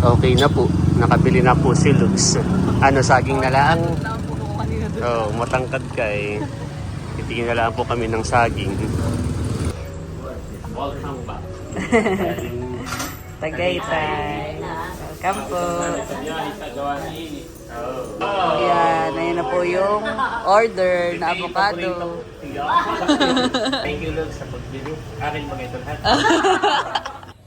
Okay na po. Nakabili na po si Lux. Ano, saging na lang? Oo, matangkad ka eh. Titingin na lang po kami ng saging. Welcome back. Tagaytay. Welcome po. Yan, ayun na po yung order na avocado. Thank you, Lux, sa pagbili. Akin mga ito lahat.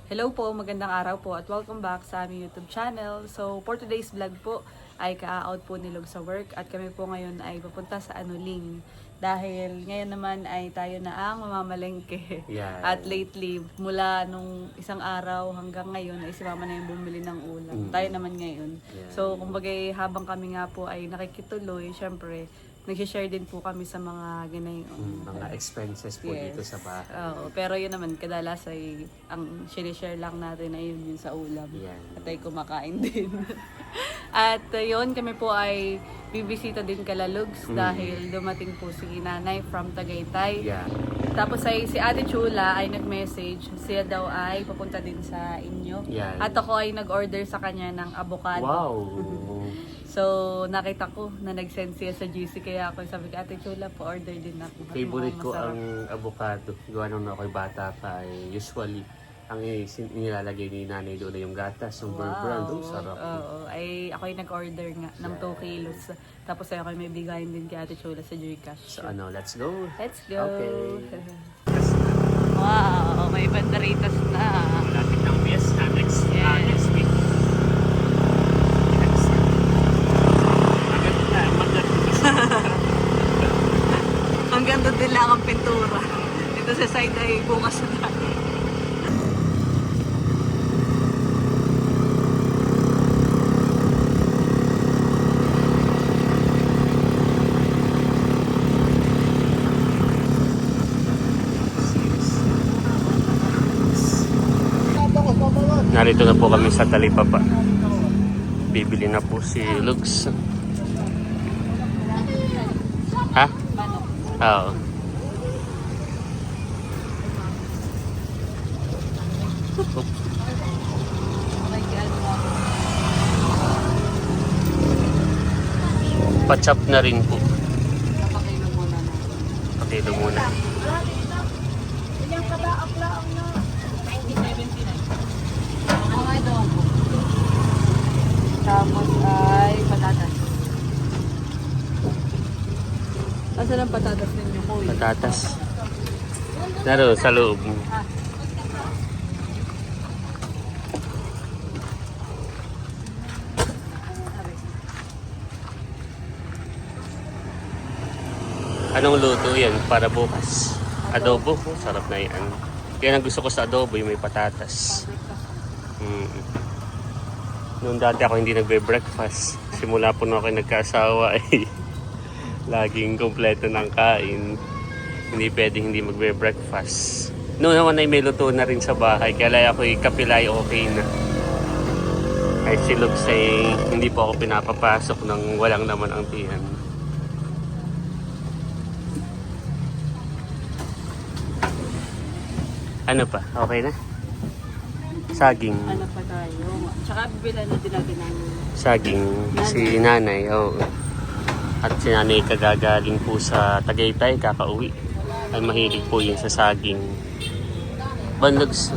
Hello po, magandang araw po at welcome back sa aming YouTube channel. So for today's vlog po ay ka-out po ni Lug sa work at kami po ngayon ay papunta sa Anuling. Dahil ngayon naman ay tayo na ang mamamalengke. Yeah. At lately, mula nung isang araw hanggang ngayon ay si mama na yung bumili ng ulam. Tayo naman ngayon. Yeah. So kumbaga habang kami nga po ay nakikituloy, syempre nag-share din po kami sa mga ganayong Mga expenses po dito sa bahay. Oo, pero yun naman, kadalas ay ang sinishare lang natin ay yun sa ulam. Yan. At ay kumakain din. At yun, kami po ay bibisita din kala Lugs dahil dumating po si nanay from Tagaytay. Yeah. Tapos ay si Ate Chula ay nag-message, siya daw ay papunta din sa inyo. Yan. At ako ay nag-order sa kanya ng avocado. Wow! So, nakita ko na nag-send siya sa GC kaya ako sabi ko, Ate Chula, pa-order din ako. Favorite ko Masarap. ang avocado. Gawa nung ako'y bata pa ay usually ang nilalagay ni nanay doon ay yung gatas, yung beurre brand. Oh, sarap. Oo, ay ako ay nag-order nga ng 2 kilos. Tapos ay ako may bigayin din kay Ate Chula sa Gcash. So ano, let's go. Let's go. Okay. Wow, may banderitas na. Malapit ng fiesta next week. Hanggang doon din lang ang pintura. Dito sa side ay bukas na. Narito na po kami sa Talipapa. Bibili na po si Lux. Ha? Oo. Pachap na rin po. Napakailan muna na. Pakilo muna. Ano nga ito? Tapos ay patatas. Asan ang patatas ninyo, Kuya? Patatas. Naroon sa loob. Anong luto yan para bukas? Adobo. Sarap na yan. Yan ang gusto ko sa adobo, yung may patatas. Noon dati ako hindi nagbe-breakfast. Simula po nung ako nagkasawa ay laging kompleto ng kain. Hindi pwedeng hindi magbe-breakfast. Noon naman ay may luto na rin sa bahay. Kaya ako'y kapilay okay na. Ay si Lux ay hindi po ako pinapapasok ng walang naman ang tiyan. Ano pa? Okay na? Saging. Ano pa tayo? Tsaka bibilan na din natin ng Saging. Si nanay. Oh. At si nanay kagagaling po sa Tagaytay. Kakauwi. Ay mahilig po yun sa saging. Banlags.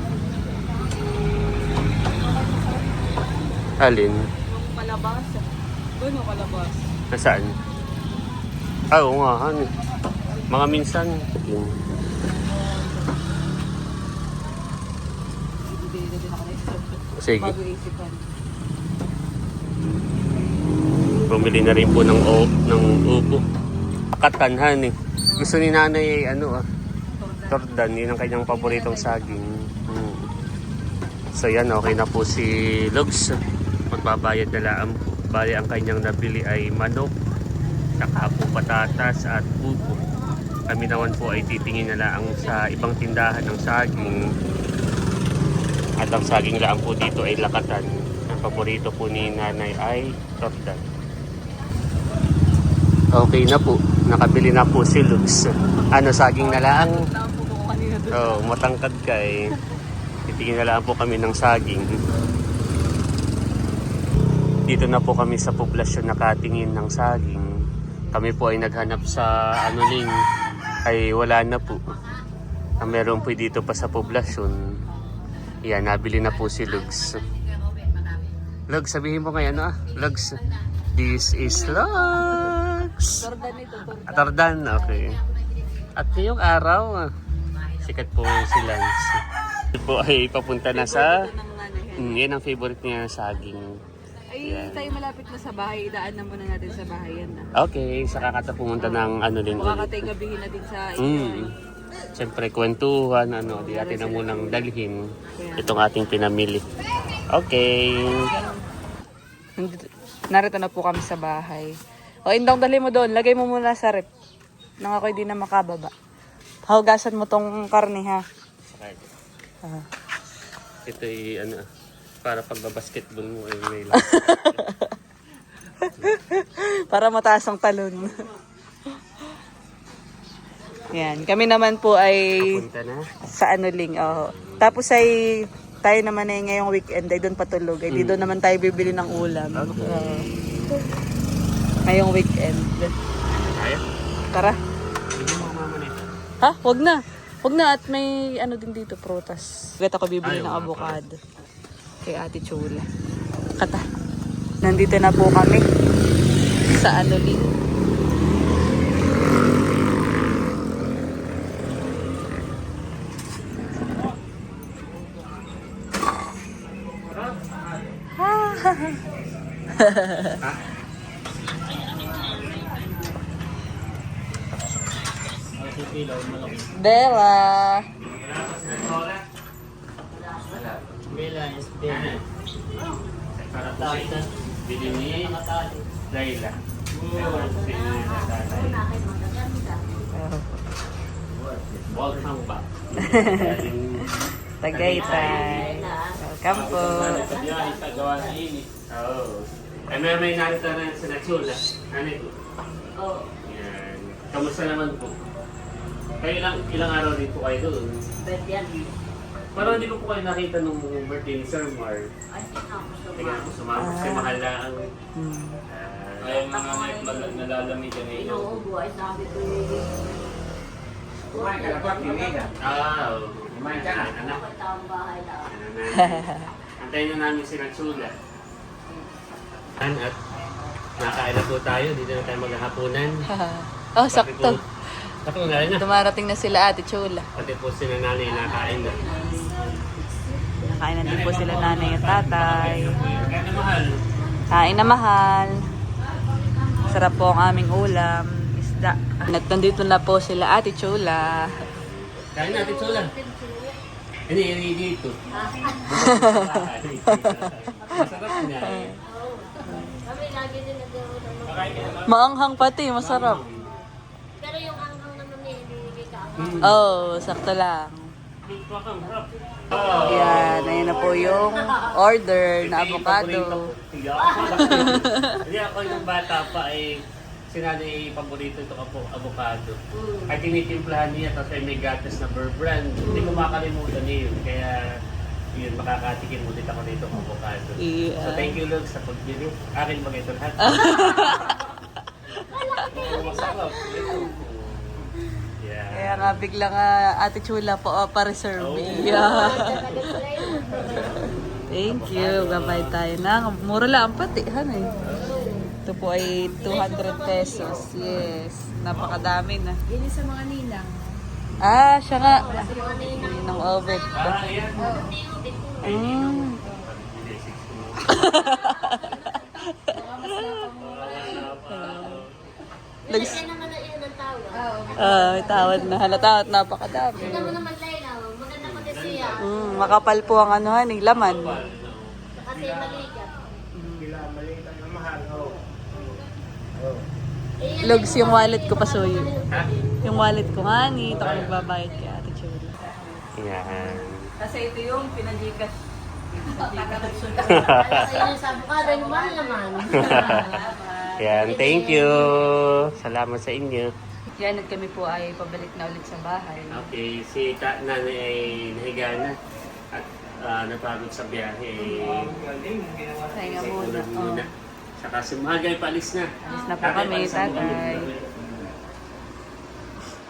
Alin? yung palabas. Doon yung palabas. Nasaan? Ah, oo nga. Ano? Mga minsan. Yun. Bibili na din ako na isa. Sige. Bago isipan. Bumili na rin po ng upo. Katanhan eh. Gusto ni nanay ano tordan. Yun ang kanyang paboritong saging. So yan, okay na po si Lugs. Magbabayad na lang. Bali ang kanyang nabili ay manok, saka po patatas at upo. Kami naman po ay titingin na lang sa ibang tindahan ng saging. At ang saging lang po dito ay lakatan. Ang paborito po ni nanay ay tordan. Okay na po. Nakabili na po si Lux. Ano, saging na lang? Lang po ko kanina doon. Oh, matangkad ka eh. Titingin na lang po kami ng saging. Dito na po kami sa poblasyon nakatingin ng saging. Kami po ay naghanap sa Anuling. Ay wala na po. Meron po dito pa sa poblasyon. Yan, nabili na po si Lugs. Lugs, sabihin mo ngayon Lugs. This is Lugs. Tardan, okay. At ngayong araw, sikat po si Lance. Ito po ay papunta na sa... yan ang favorite niya na saging. Ay, tayo malapit na sa bahay. Daan na muna natin sa bahay yan na. Okay, saka ka pumunta ng Anuling ulit. Makakatay gabihin na din sa inyo. Siyempre, kwentuhan, di atin na munang dalhin itong ating pinamili. Okay. Narito na po kami sa bahay. O, Indong, dali mo doon. Lagay mo muna sa rep. Nang ako'y di na makababa. Hugasan mo tong karne, ha? Okay. Ah. Ito ay, para pagbabasketball mo ay may lang. Para mataas ang talon. Yan. Kami naman po ay Papunta na. sa Anuling. Oh. Tapos ay tayo naman ay ngayong weekend ay doon patulog. Ay di doon naman tayo bibili ng ulam. Okay. Ngayong weekend. Kaya? Tara. Hindi mo mama nito. Ha? Wag na. Wag na at may din dito, prutas. Gata ko bibili ng Ayaw nga avocado. Kay Ate Chula. Kata. Nandito na po kami sa Anuling. Bella. Bella is Bella. Para po siya. Bili ni Layla. Welcome back. Tagaytay. Welcome po. Oo. Ay, may narito na sa Natsula. Ano ito? Oo. Yan. Kamusta naman po? Kayo ilang araw din po kayo doon? Parang hindi ko po kayo nakita nung birthday ni Sir Mar. Kaya ako sumama kasi mahal na ang... Ay, mga nalalamig ka ngayon. Kumain ka na po, Timega. Oo. Kumain ka na. Anak. Antayin na namin si Natsula. At nakain na po tayo. Dito na tayo maghahaponan. Oh, sakto. Sakto na rin na. Dumarating na sila Ate Chula. Pati po si nanay nakain na. Nakain na din po sila nanay at tatay. Kaya na mahal. Kain na mahal. Sarap po ang aming ulam. Isda. At nandito na po sila Ate Chula. Kain natin Chula. Hindi dito. Masarap niya eh. Maanghang pati, masarap. Pero yung anghang naman niya, hindi ka Oh, sakto lang. Yan, ayun na po yung order na avocado. Hindi ako yung bata pa ay sinanay paborito ito po, avocado. Ay tinitimplahan niya tapos ay may gatas na Burr brand. Hindi ko makalimutan niya yun. Kaya yun, makakatikin ulit ako nito ng avocado. Yeah. So thank you Lord sa pagbili. Akin ba ito lahat? Masarap. Yeah. Kaya nga bigla nga Ate Chula po pa-reserve. Oh. Yeah. Thank you. Gabay tayo na. Mura lang pati. Hanay. Ito po ay 200 pesos. Yes. Napakadami na. Yun sa mga ninang. Ah, siya nga. Ninang Ovid. Ah, ayan. Mm. Lags. Kaya naman na yun ang tawag. May tawad na. Halata at napakadami. Tignan mo naman Layla, maganda pati siya. Makapal po ang anuhan eh, laman. Kasi maligat. Logs yung wallet ko pasuyo. Ha? Yung wallet ko nga ni, ito ako nagbabayad kay Ate Chula. Yan. Kasi ito yung pinagikas. Kasi yun sa avocado, yung mahal naman. Yan, thank you. Salamat sa inyo. Yan at kami po ay pabalik na ulit sa bahay. Okay, si nanay ay nahiga na. At napagod sa biyahe. Pahinga muna. Tulog muna. Saka si Magay, paalis na. Alis na po kami, tatay.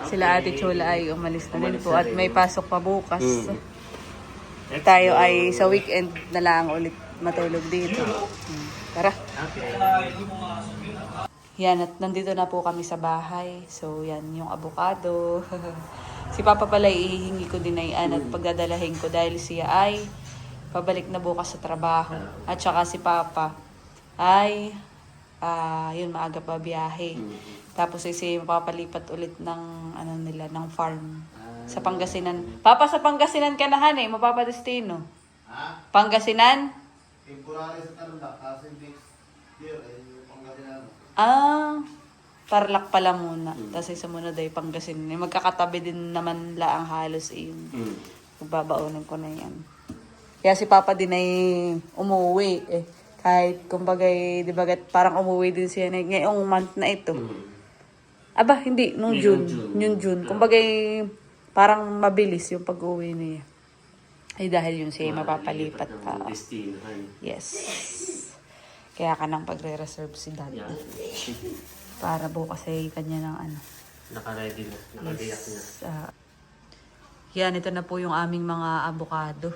Sila Ate Chola ay umalis na din po at may pasok pa bukas. Tayo ay sa weekend na lang ulit matulog dito. Tara. Okay. Yan, at nandito na po kami sa bahay. So, yan, yung avocado. Si Papa pala ihihingi ko din ay at pagdadalahin ko dahil siya ay pabalik na bukas sa trabaho. At saka si Papa ay, yun, maaga pa biyahe. Tapos ay siya mapapalipat ulit ng, ng farm. Sa Pangasinan. Papa, sa Pangasinan ka na, han, mapapadestino. Ha? Pangasinan? Temporary sa Tarlac, kasi next year, yung Pangasinan. Tarlac pala muna. Tapos ay sumunod ay Pangasinan. Magkakatabi din naman laang halos yung babaunin ko na yan. Kaya si Papa din ay umuwi eh. Kahit kumbaga, di ba, parang umuwi din siya na ngayong month na ito. Aba, hindi, nung June. Yung June. Kumbaga, parang mabilis yung pag-uwi niya. Ay dahil yun siya mapapalipat pa. Destino, Yes. Kaya ka nang pagre-reserve si Dad. Yeah. Para bukas ay kanya ng Naka-ready na. Nakadiyak na. Yan, ito na po yung aming mga avocado.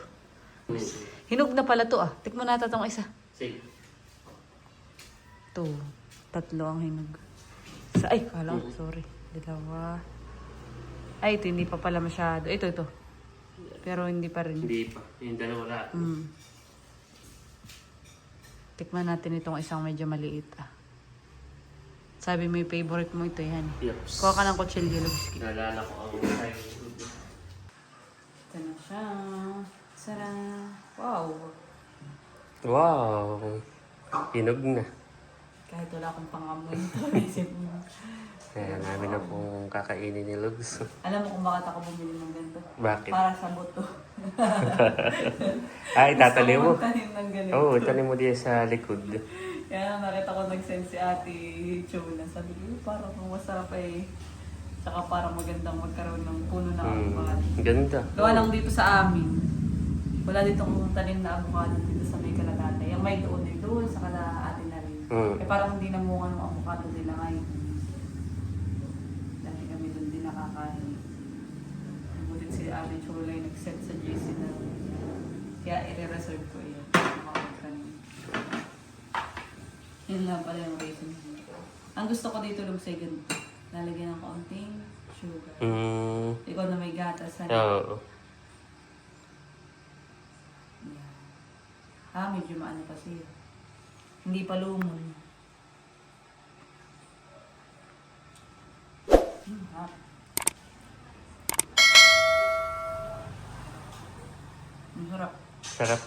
Hinog na pala to Tikman natin itong isa. Sige. Ito. 3 ang hinog. Ay, kala ko, sorry. 2. Ay, ito hindi pa pala masyado. Ito. Pero hindi pa rin. Hindi pa. Yung dalawa lahat. Tikman natin itong isang medyo maliit Sabi mo yung favorite mo ito yan. Yups. Kuha ka ng kutsilyo, Lubski. Naalala ko ang childhood. Ito na siya. Sarap. Wow. Wow. Hinog na. Kahit wala akong pangamoy ito, isip mo. Kaya namin na pong kakainin ni Lugs. Alam mo kung bakit ako bumili ng ganito? Bakit? Para sa buto. Ay, tatanim mo. Gusto ko magtanim ng ganito. Oo, tanim mo diyan sa likod. Kaya nakita ko nag-send si Ate Chona. Sabi ko, parang masarap Tsaka parang magandang magkaroon ng puno ng avocado. Ganda. Gawa lang dito sa amin. Wala ditong tanim na avocado dito sa may Kalagata. Yung may doon din doon sa kala Ate na rin. Parang hindi namunga ng avocado nila ngayon. Dati kami doon din nakakain. Nabutin si Ate Chula yung nag-set sa JC na. Kaya i-reserve ko yan. Yun lang pala yung reason. Ang gusto ko dito Lugsay ganito. Lalagyan ng kaunting sugar. Ikaw na may gatas. Oo. Medyo maano kasi. Hindi pa lumon. Ang sarap. Sarap.